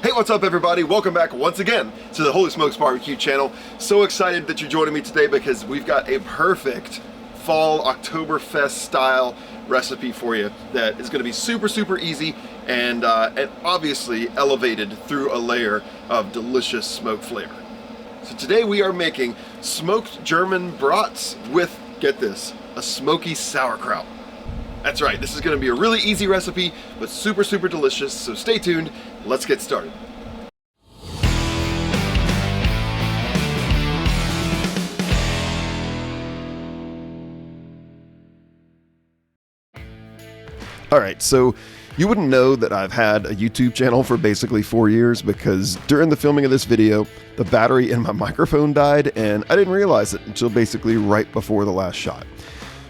Hey, what's up everybody? Welcome back once again to the Holy Smokes Barbecue channel. So excited that you're joining me today because we've got a perfect fall Oktoberfest style recipe for you that is going to be super easy and obviously elevated through a layer of delicious smoke flavor. So today we are making smoked German brats with, get this, a smoky sauerkraut. That's right, this is going to be a really easy recipe, but super delicious, so stay tuned. Let's get started. Alright, so you wouldn't know that I've had a YouTube channel for basically 4 years because during the filming of this video, the battery in my microphone died and I didn't realize it until basically right before the last shot.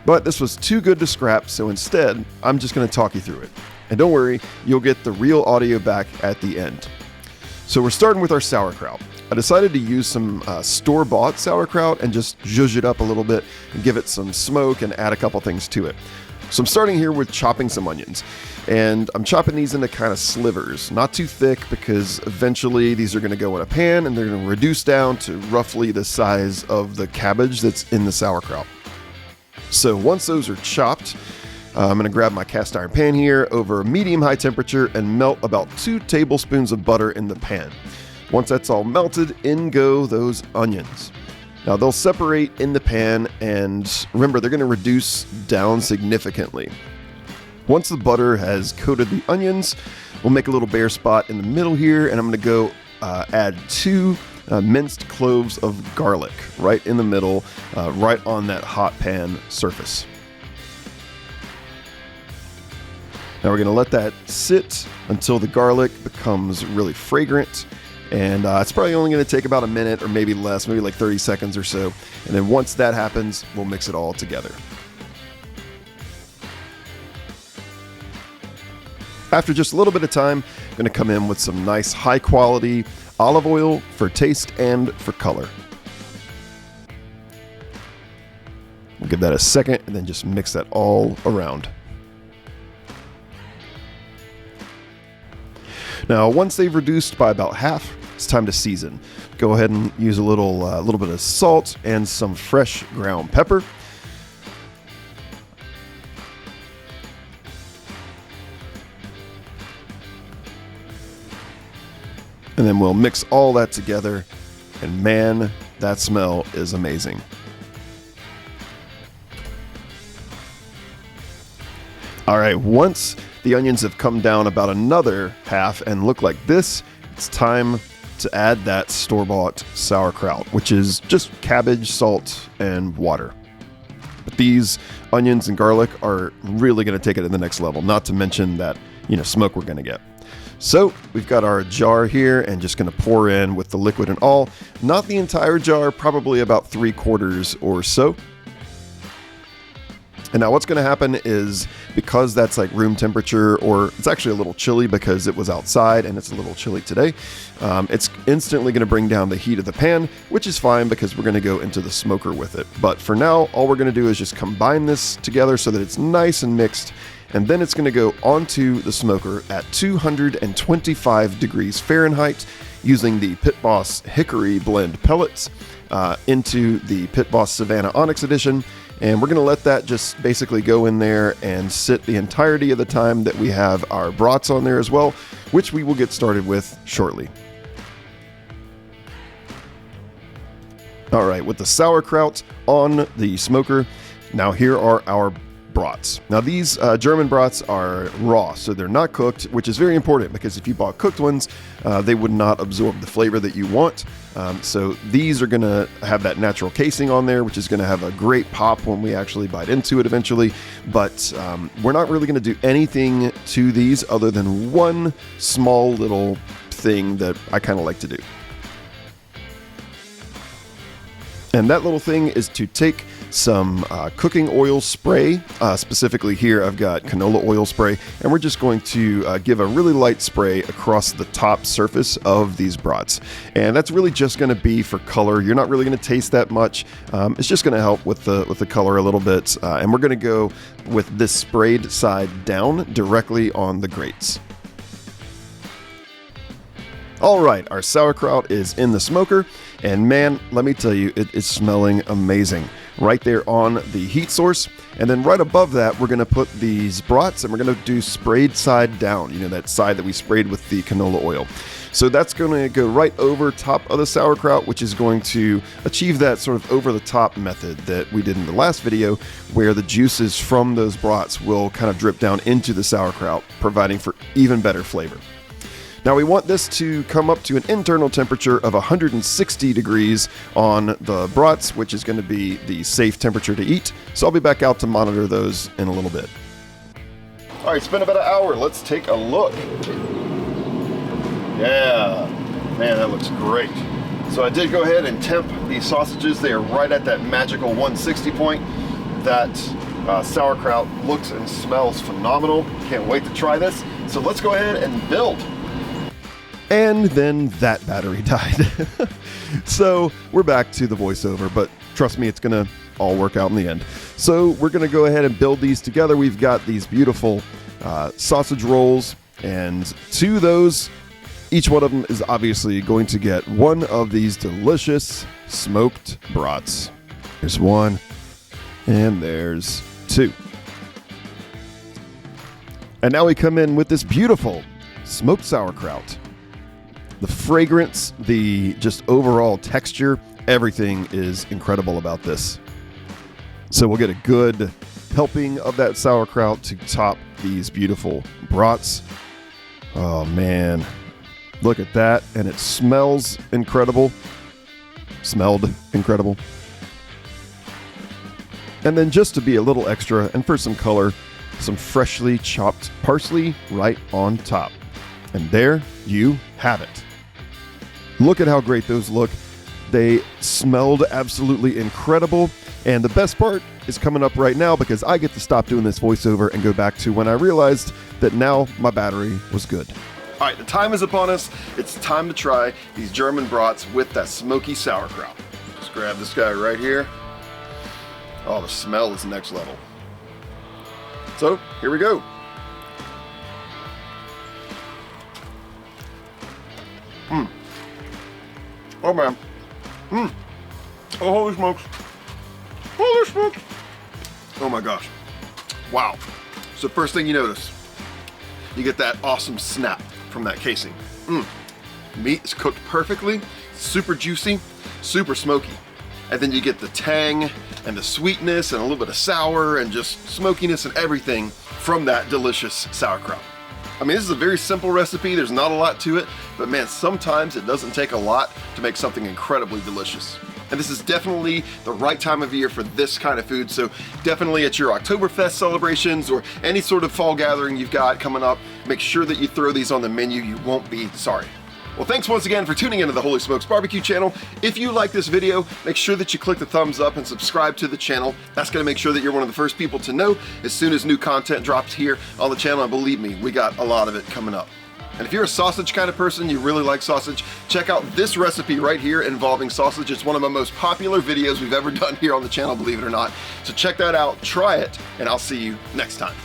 But this was too good to scrap, so instead, I'm just going to talk you through it. And don't worry, you'll get the real audio back at the end. So we're starting with our sauerkraut. I decided to use some store-bought sauerkraut and just zhuzh it up a little bit and give it some smoke and add a couple things to it. So I'm starting here with chopping some onions. And I'm chopping these into kind of slivers, not too thick because eventually these are going to go in a pan and they're going to reduce down to roughly the size of the cabbage that's in the sauerkraut. So once those are chopped, I'm going to grab my cast iron pan here over medium-high temperature and melt about 2 tablespoons of butter in the pan. Once that's all melted, in go those onions. Now they'll separate in the pan and remember they're going to reduce down significantly. Once the butter has coated the onions, we'll make a little bare spot in the middle here and I'm going to go add 2 minced cloves of garlic right in the middle, right on that hot pan surface. Now we're going to let that sit until the garlic becomes really fragrant, and it's probably only going to take about a minute or maybe less, maybe like 30 seconds or so, and then once that happens, we'll mix it all together. After just a little bit of time, I'm going to come in with some nice high quality olive oil for taste and for color. We'll give that a second and then just mix that all around. Now, once they've reduced by about half, it's time to season. Go ahead and use a little bit of salt and some fresh ground pepper. And then we'll mix all that together, and man, that smell is amazing. All right, once the onions have come down about another half and look like this, it's time to add that store-bought sauerkraut, which is just cabbage, salt, and water. But these onions and garlic are really going to take it to the next level, not to mention that, smoke we're going to get. So we've got our jar here and just going to pour in with the liquid and all, not the entire jar, probably about 3/4 or so. And now what's going to happen is because that's like room temperature, or it's actually a little chilly because it was outside and it's a little chilly today, it's instantly going to bring down the heat of the pan, which is fine because we're going to go into the smoker with it. But for now, all we're going to do is just combine this together so that it's nice and mixed. And then it's going to go onto the smoker at 225 degrees Fahrenheit using the Pit Boss Hickory Blend pellets into the Pit Boss Savannah Onyx Edition. And we're going to let that just basically go in there and sit the entirety of the time that we have our brats on there as well, which we will get started with shortly. All right, with the sauerkraut on the smoker, now here are our brats. Now these German brats are raw, so they're not cooked, which is very important because if you bought cooked ones, they would not absorb the flavor that you want. So these are going to have that natural casing on there, which is going to have a great pop when we actually bite into it eventually. But we're not really going to do anything to these other than one small little thing that I kind of like to do. And that little thing is to take some cooking oil spray. Specifically here, I've got canola oil spray, and we're just going to give a really light spray across the top surface of these brats. And that's really just going to be for color. You're not really going to taste that much. It's just going to help with the color a little bit. And we're going to go with this sprayed side down directly on the grates. All right, our sauerkraut is in the smoker, and man, let me tell you, it is smelling amazing. Right there on the heat source, and then right above that, we're gonna put these brats, and we're gonna do sprayed side down, you know, that side that we sprayed with the canola oil. So that's gonna go right over top of the sauerkraut, which is going to achieve that sort of over-the-top method that we did in the last video, where the juices from those brats will kind of drip down into the sauerkraut, providing for even better flavor. Now we want this to come up to an internal temperature of 160 degrees on the brats, which is going to be the safe temperature to eat. So I'll be back out to monitor those in a little bit. All right, it's been about an hour. Let's take a look. Yeah, man, that looks great. So I did go ahead and temp these sausages. They are right at that magical 160 point. That sauerkraut looks and smells phenomenal. Can't wait to try this. So let's go ahead and build. And then that battery died. So we're back to the voiceover, but trust me, it's gonna all work out in the end. So we're gonna go ahead and build these together. We've got these beautiful sausage rolls, and to those, each one of them is obviously going to get one of these delicious smoked brats. There's one, and there's two. And now we come in with this beautiful smoked sauerkraut. The fragrance, the just overall texture, everything is incredible about this. So we'll get a good helping of that sauerkraut to top these beautiful brats. Oh man, look at that. And it smells incredible. Smelled incredible. And then just to be a little extra and for some color, some freshly chopped parsley right on top. And there you have it. Look at how great those look. They smelled absolutely incredible. And the best part is coming up right now, because I get to stop doing this voiceover and go back to when I realized that now my battery was good. All right, the time is upon us. It's time to try these German brats with that smoky sauerkraut. Just grab this guy right here. Oh, the smell is next level. So here we go. Oh man. Oh, holy smokes. Holy smokes. Oh my gosh. Wow. So first thing you notice, you get that awesome snap from that casing. Meat is cooked perfectly, super juicy, super smoky. And then you get the tang and the sweetness and a little bit of sour and just smokiness and everything from that delicious sauerkraut. I mean, this is a very simple recipe. There's not a lot to it, but man, sometimes it doesn't take a lot to make something incredibly delicious. And this is definitely the right time of year for this kind of food. So definitely at your Oktoberfest celebrations or any sort of fall gathering you've got coming up, make sure that you throw these on the menu. You won't be sorry. Well, thanks once again for tuning into the Holy Smokes Barbecue channel. If you like this video, make sure that you click the thumbs up and subscribe to the channel. That's gonna make sure that you're one of the first people to know as soon as new content drops here on the channel. And believe me, we got a lot of it coming up. And if you're a sausage kind of person, you really like sausage, check out this recipe right here involving sausage. It's one of my most popular videos we've ever done here on the channel, believe it or not. So check that out, try it, and I'll see you next time.